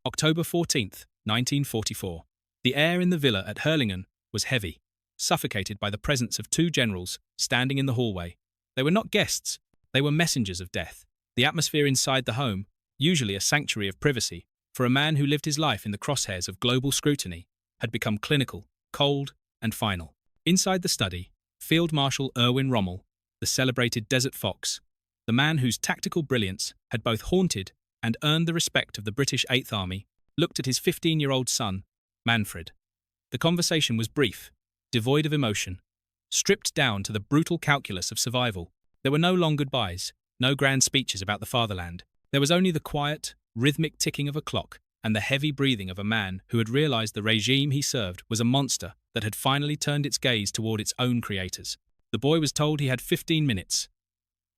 October 14th, 1944. The air in the villa at Herlingen was heavy, suffocated by the presence of two generals standing in the hallway. They were not guests, they were messengers of death. The atmosphere inside the home, usually a sanctuary of privacy, for a man who lived his life in the crosshairs of global scrutiny, had become clinical, cold, and final. Inside the study, Field Marshal Erwin Rommel, the celebrated Desert Fox, the man whose tactical brilliance had both haunted and earned the respect of the British Eighth Army, looked at his 15-year-old son, Manfred. The conversation was brief, devoid of emotion, stripped down to the brutal calculus of survival. There were no long goodbyes, no grand speeches about the fatherland. There was only the quiet, rhythmic ticking of a clock and the heavy breathing of a man who had realized the regime he served was a monster that had finally turned its gaze toward its own creators. The boy was told he had 15 minutes.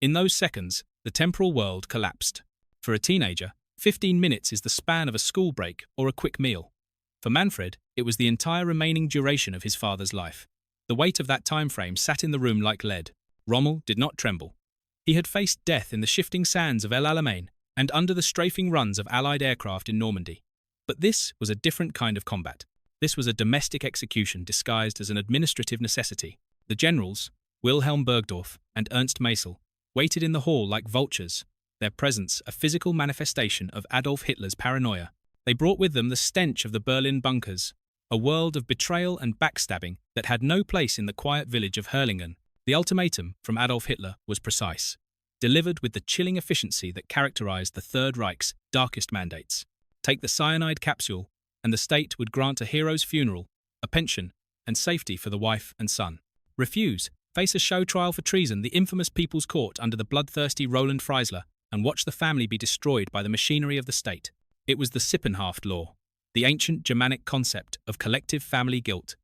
In those seconds, the temporal world collapsed. For a teenager, 15 minutes is the span of a school break or a quick meal. For Manfred, it was the entire remaining duration of his father's life. The weight of that time frame sat in the room like lead. Rommel did not tremble. He had faced death in the shifting sands of El Alamein and under the strafing runs of Allied aircraft in Normandy. But this was a different kind of combat. This was a domestic execution disguised as an administrative necessity. The generals, Wilhelm Burgdorf and Ernst Maysel, waited in the hall like vultures, their presence a physical manifestation of Adolf Hitler's paranoia. They brought with them the stench of the Berlin bunkers, a world of betrayal and backstabbing that had no place in the quiet village of Herlingen. The ultimatum from Adolf Hitler was precise, delivered with the chilling efficiency that characterized the Third Reich's darkest mandates. Take the cyanide capsule, and the state would grant a hero's funeral, a pension, and safety for the wife and son. Refuse, face a show trial for treason, the infamous People's Court under the bloodthirsty Roland Freisler, and watch the family be destroyed by the machinery of the state. It was the Sippenhaft law, the ancient Germanic concept of collective family guilt,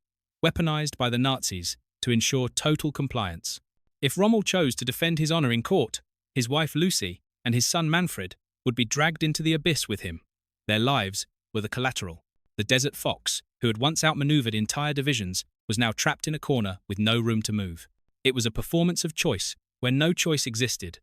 weaponized by the Nazis to ensure total compliance. If Rommel chose to defend his honor in court, his wife Lucy and his son Manfred would be dragged into the abyss with him. Their lives were the collateral. The Desert Fox, who had once outmaneuvered entire divisions, was now trapped in a corner with no room to move. It was a performance of choice where no choice existed.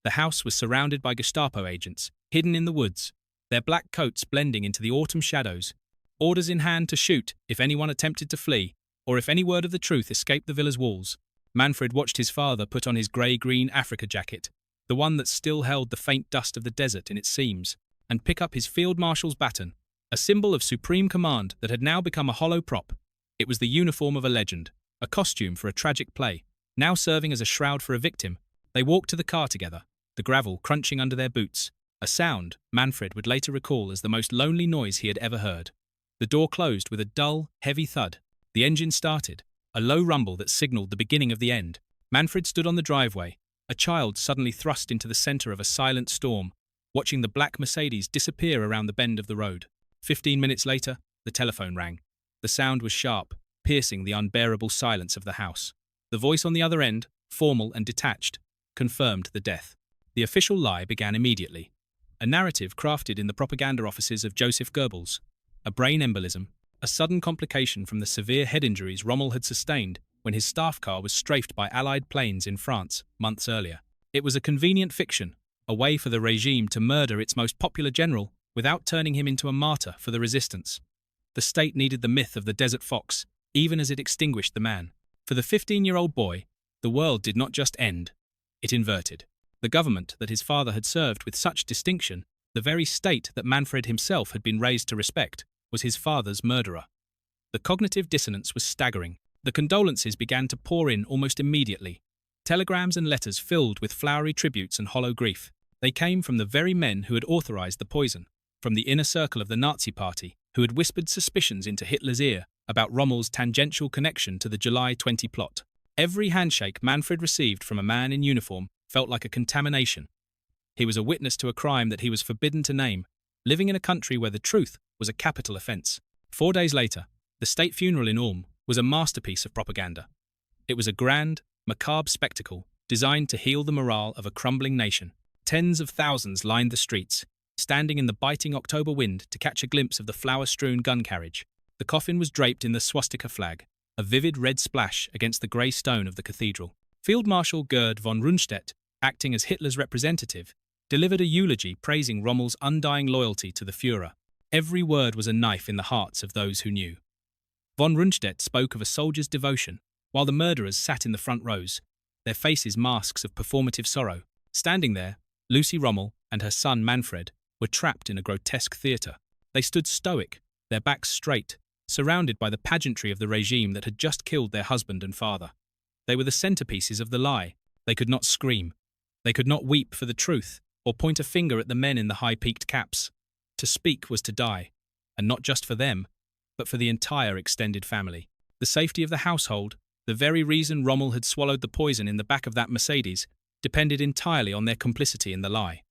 The house was surrounded by Gestapo agents, hidden in the woods, their black coats blending into the autumn shadows, orders in hand to shoot if anyone attempted to flee, or if any word of the truth escaped the villa's walls. Manfred watched his father put on his grey-green Africa jacket, the one that still held the faint dust of the desert in its seams, and pick up his field marshal's baton, a symbol of supreme command that had now become a hollow prop. It was the uniform of a legend, a costume for a tragic play, now serving as a shroud for a victim. They walked to the car together, the gravel crunching under their boots, a sound Manfred would later recall as the most lonely noise he had ever heard. The door closed with a dull, heavy thud. The engine started, a low rumble that signaled the beginning of the end. Manfred stood on the driveway, a child suddenly thrust into the center of a silent storm, watching the black Mercedes disappear around the bend of the road. 15 minutes later, the telephone rang. The sound was sharp, piercing the unbearable silence of the house. The voice on the other end, formal and detached, confirmed the death. The official lie began immediately. A narrative crafted in the propaganda offices of Joseph Goebbels. A brain embolism, a sudden complication from the severe head injuries Rommel had sustained when his staff car was strafed by Allied planes in France months earlier. It was a convenient fiction, a way for the regime to murder its most popular general without turning him into a martyr for the resistance. The state needed the myth of the Desert Fox, even as it extinguished the man. For the 15-year-old boy, the world did not just end, it inverted. The government that his father had served with such distinction, the very state that Manfred himself had been raised to respect, was his father's murderer. The cognitive dissonance was staggering. The condolences began to pour in almost immediately. Telegrams and letters filled with flowery tributes and hollow grief. They came from the very men who had authorized the poison, from the inner circle of the Nazi Party, who had whispered suspicions into Hitler's ear about Rommel's tangential connection to the July 20 plot. Every handshake Manfred received from a man in uniform felt like a contamination. He was a witness to a crime that he was forbidden to name, living in a country where the truth was a capital offense. 4 days later, the state funeral in Ulm was a masterpiece of propaganda. It was a grand, macabre spectacle designed to heal the morale of a crumbling nation. Tens of thousands lined the streets, standing in the biting October wind to catch a glimpse of the flower-strewn gun carriage. The coffin was draped in the swastika flag, a vivid red splash against the grey stone of the cathedral. Field Marshal Gerd von Rundstedt, acting as Hitler's representative, delivered a eulogy praising Rommel's undying loyalty to the Führer. Every word was a knife in the hearts of those who knew. Von Rundstedt spoke of a soldier's devotion, while the murderers sat in the front rows, their faces masks of performative sorrow. Standing there, Lucy Rommel and her son Manfred were trapped in a grotesque theatre. They stood stoic, their backs straight, surrounded by the pageantry of the regime that had just killed their husband and father. They were the centerpieces of the lie. They could not scream. They could not weep for the truth, or point a finger at the men in the high-peaked caps. To speak was to die, and not just for them, but for the entire extended family. The safety of the household, the very reason Rommel had swallowed the poison in the back of that Mercedes, depended entirely on their complicity in the lie.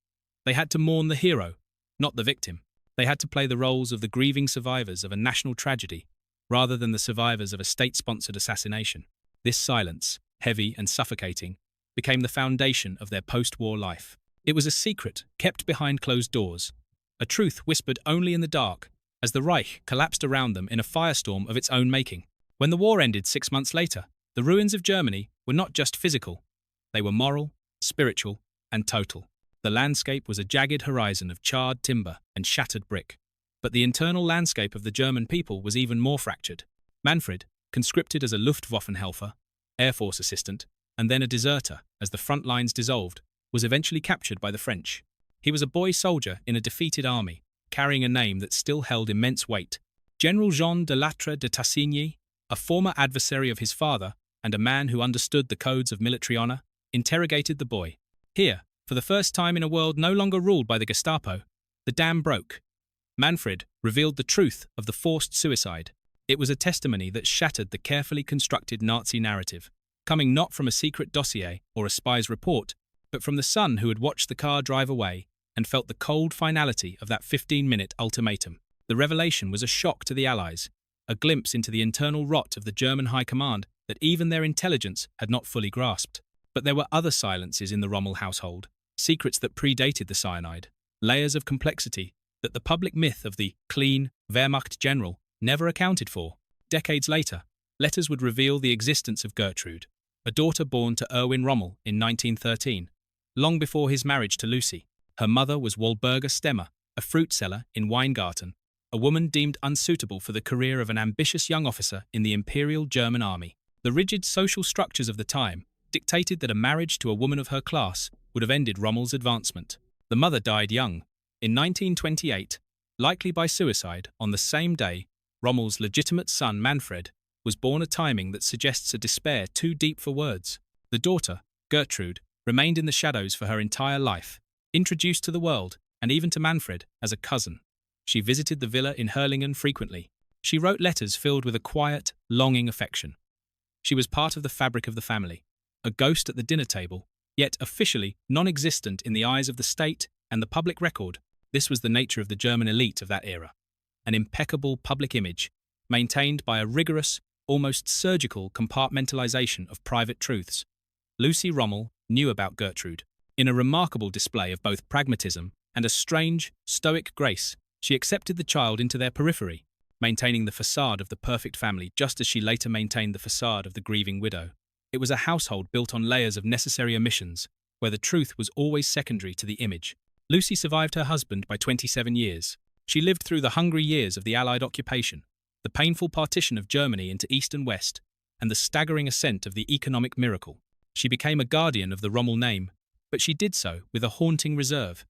They had to mourn the hero, not the victim. They had to play the roles of the grieving survivors of a national tragedy, rather than the survivors of a state-sponsored assassination. This silence, heavy and suffocating, became the foundation of their post-war life. It was a secret kept behind closed doors, a truth whispered only in the dark, as the Reich collapsed around them in a firestorm of its own making. When the war ended 6 months later, the ruins of Germany were not just physical. They were moral, spiritual, and total. The landscape was a jagged horizon of charred timber and shattered brick. But the internal landscape of the German people was even more fractured. Manfred, conscripted as a Luftwaffenhelfer, Air Force assistant, and then a deserter as the front lines dissolved, was eventually captured by the French. He was a boy soldier in a defeated army, carrying a name that still held immense weight. General Jean de Lattre de Tassigny, a former adversary of his father and a man who understood the codes of military honor, interrogated the boy. Here, for the first time in a world no longer ruled by the Gestapo, the dam broke. Manfred revealed the truth of the forced suicide. It was a testimony that shattered the carefully constructed Nazi narrative, coming not from a secret dossier or a spy's report, but from the son who had watched the car drive away and felt the cold finality of that 15-minute ultimatum. The revelation was a shock to the Allies, a glimpse into the internal rot of the German High Command that even their intelligence had not fully grasped. But there were other silences in the Rommel household, secrets that predated the cyanide, layers of complexity that the public myth of the clean Wehrmacht general never accounted for. Decades later, letters would reveal the existence of Gertrude, a daughter born to Erwin Rommel in 1913, long before his marriage to Lucy. Her mother was Walburga Stemmer, a fruit seller in Weingarten, a woman deemed unsuitable for the career of an ambitious young officer in the Imperial German Army. The rigid social structures of the time dictated that a marriage to a woman of her class would have ended Rommel's advancement. The mother died young, in 1928, likely by suicide. On the same day, Rommel's legitimate son Manfred was born, a timing that suggests a despair too deep for words. The daughter, Gertrude, remained in the shadows for her entire life, introduced to the world, and even to Manfred, as a cousin. She visited the villa in Herlingen frequently. She wrote letters filled with a quiet, longing affection. She was part of the fabric of the family, a ghost at the dinner table, yet officially non-existent in the eyes of the state and the public record. This was the nature of the German elite of that era. An impeccable public image, maintained by a rigorous, almost surgical compartmentalization of private truths. Lucy Rommel knew about Gertrude. In a remarkable display of both pragmatism and a strange, stoic grace, she accepted the child into their periphery, maintaining the facade of the perfect family just as she later maintained the facade of the grieving widow. It was a household built on layers of necessary omissions, where the truth was always secondary to the image. Lucy survived her husband by 27 years. She lived through the hungry years of the Allied occupation, the painful partition of Germany into East and West, and the staggering ascent of the economic miracle. She became a guardian of the Rommel name, but she did so with a haunting reserve.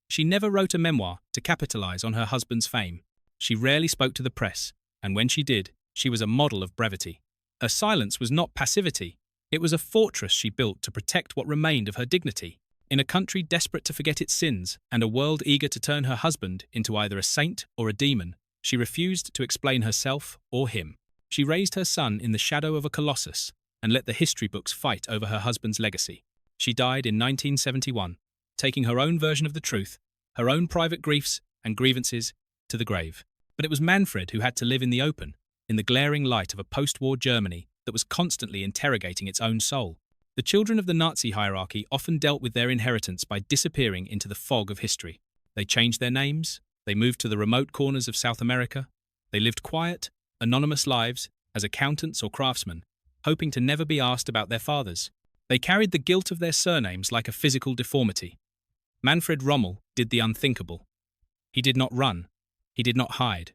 She never wrote a memoir to capitalize on her husband's fame. She rarely spoke to the press, and when she did, she was a model of brevity. Her silence was not passivity. It was a fortress she built to protect what remained of her dignity. In a country desperate to forget its sins and a world eager to turn her husband into either a saint or a demon, she refused to explain herself or him. She raised her son in the shadow of a colossus and let the history books fight over her husband's legacy. She died in 1971, taking her own version of the truth, her own private griefs and grievances, to the grave. But it was Manfred who had to live in the open, in the glaring light of a post-war Germany that was constantly interrogating its own soul. The children of the Nazi hierarchy often dealt with their inheritance by disappearing into the fog of history. They changed their names, they moved to the remote corners of South America, they lived quiet, anonymous lives as accountants or craftsmen, hoping to never be asked about their fathers. They carried the guilt of their surnames like a physical deformity. Manfred Rommel did the unthinkable. He did not run. he did not hide.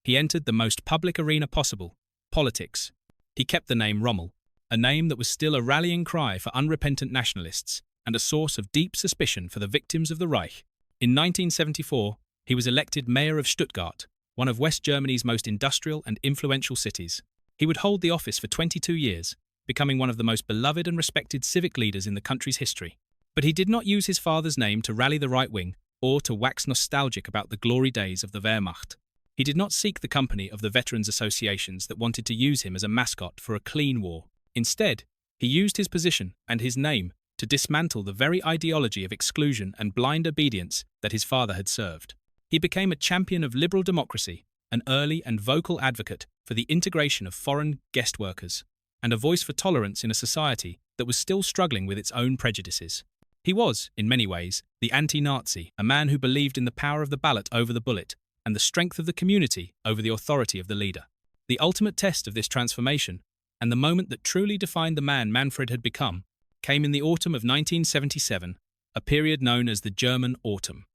He entered the most public arena possible, politics. He kept the name Rommel, a name that was still a rallying cry for unrepentant nationalists and a source of deep suspicion for the victims of the Reich. In 1974, he was elected mayor of Stuttgart, one of West Germany's most industrial and influential cities. He would hold the office for 22 years, becoming one of the most beloved and respected civic leaders in the country's history. But he did not use his father's name to rally the right wing or to wax nostalgic about the glory days of the Wehrmacht. He did not seek the company of the veterans' associations that wanted to use him as a mascot for a clean war. Instead, he used his position and his name to dismantle the very ideology of exclusion and blind obedience that his father had served. He became a champion of liberal democracy, an early and vocal advocate for the integration of foreign guest workers, and a voice for tolerance in a society that was still struggling with its own prejudices. He was, in many ways, the anti-Nazi, a man who believed in the power of the ballot over the bullet and the strength of the community over the authority of the leader. The ultimate test of this transformation, and the moment that truly defined the man Manfred had become, came in the autumn of 1977, a period known as the German Autumn.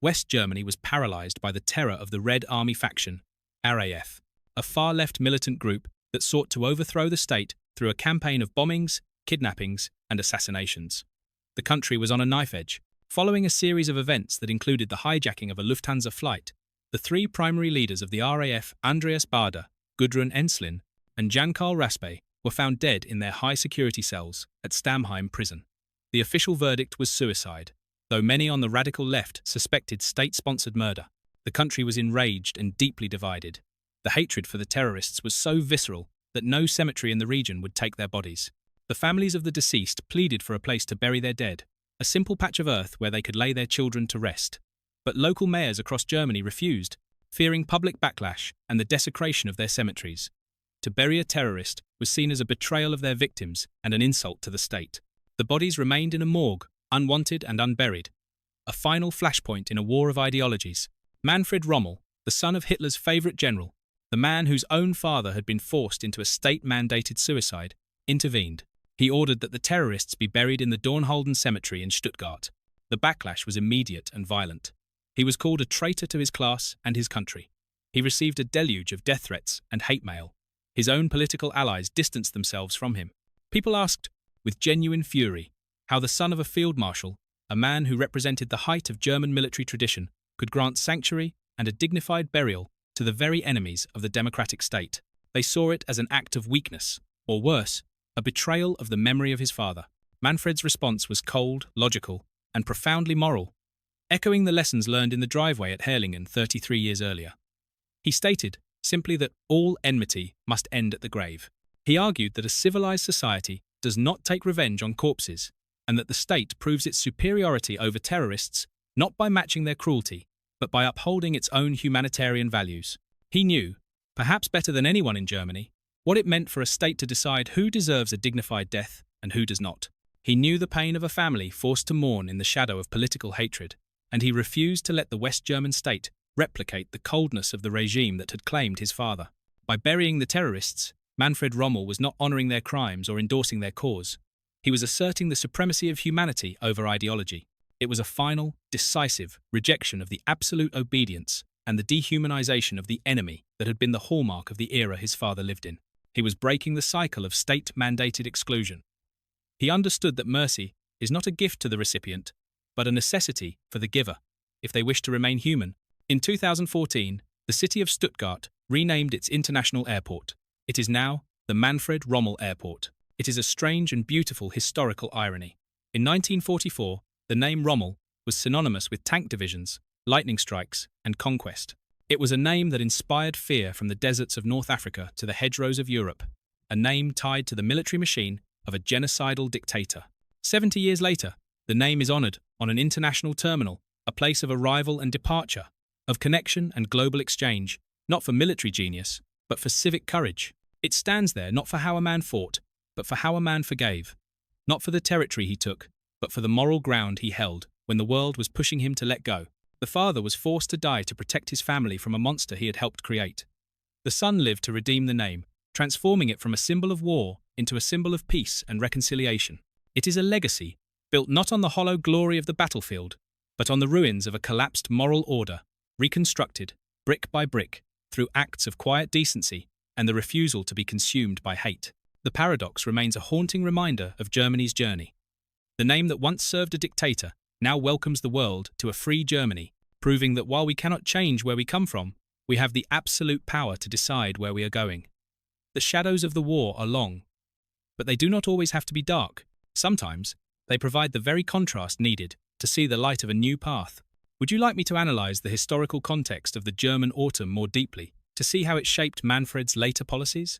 West Germany was paralyzed by the terror of the Red Army faction, RAF, a far-left militant group that sought to overthrow the state through a campaign of bombings, kidnappings, and assassinations. The country was on a knife edge. Following a series of events that included the hijacking of a Lufthansa flight, the three primary leaders of the RAF, Andreas Baader, Gudrun Ensslin, and Jan-Karl Raspe, were found dead in their high-security cells at Stammheim prison. The official verdict was suicide, though many on the radical left suspected state-sponsored murder. The country was enraged and deeply divided. The hatred for the terrorists was so visceral that no cemetery in the region would take their bodies. The families of the deceased pleaded for a place to bury their dead, a simple patch of earth where they could lay their children to rest. But local mayors across Germany refused, fearing public backlash and the desecration of their cemeteries. To bury a terrorist was seen as a betrayal of their victims and an insult to the state. The bodies remained in a morgue, unwanted and unburied. A final flashpoint in a war of ideologies. Manfred Rommel, the son of Hitler's favourite general, the man whose own father had been forced into a state-mandated suicide, intervened. He ordered that the terrorists be buried in the Dornholden cemetery in Stuttgart. The backlash was immediate and violent. He was called a traitor to his class and his country. He received a deluge of death threats and hate mail. His own political allies distanced themselves from him. People asked, with genuine fury, how the son of a field marshal, a man who represented the height of German military tradition, could grant sanctuary and a dignified burial to the very enemies of the democratic state. They saw it as an act of weakness, or worse, a betrayal of the memory of his father. Manfred's response was cold, logical, and profoundly moral, echoing the lessons learned in the driveway at Herrlingen 33 years earlier. He stated simply that all enmity must end at the grave. He argued that a civilized society does not take revenge on corpses, and that the state proves its superiority over terrorists not by matching their cruelty, but by upholding its own humanitarian values. He knew, perhaps better than anyone in Germany, what it meant for a state to decide who deserves a dignified death and who does not. He knew the pain of a family forced to mourn in the shadow of political hatred, and he refused to let the West German state replicate the coldness of the regime that had claimed his father. By burying the terrorists, Manfred Rommel was not honouring their crimes or endorsing their cause. He was asserting the supremacy of humanity over ideology. It was a final, decisive rejection of the absolute obedience and the dehumanization of the enemy that had been the hallmark of the era his father lived in. He was breaking the cycle of state-mandated exclusion. He understood that mercy is not a gift to the recipient, but a necessity for the giver, if they wish to remain human. In 2014, the city of Stuttgart renamed its international airport. It is now the Manfred Rommel Airport. It is a strange and beautiful historical irony. In 1944, the name Rommel was synonymous with tank divisions, lightning strikes, and conquest. It was a name that inspired fear from the deserts of North Africa to the hedgerows of Europe, a name tied to the military machine of a genocidal dictator. 70 years later, the name is honoured on an international terminal, a place of arrival and departure, of connection and global exchange, not for military genius, but for civic courage. It stands there not for how a man fought, but for how a man forgave, not for the territory he took, but for the moral ground he held when the world was pushing him to let go. The father was forced to die to protect his family from a monster he had helped create. The son lived to redeem the name, transforming it from a symbol of war into a symbol of peace and reconciliation. It is a legacy, built not on the hollow glory of the battlefield, but on the ruins of a collapsed moral order, reconstructed brick by brick, through acts of quiet decency and the refusal to be consumed by hate. The paradox remains a haunting reminder of Germany's journey. The name that once served a dictator now welcomes the world to a free Germany, proving that while we cannot change where we come from, we have the absolute power to decide where we are going. The shadows of the war are long, but they do not always have to be dark. Sometimes, they provide the very contrast needed to see the light of a new path. Would you like me to analyze the historical context of the German autumn more deeply, to see how it shaped Manfred's later policies?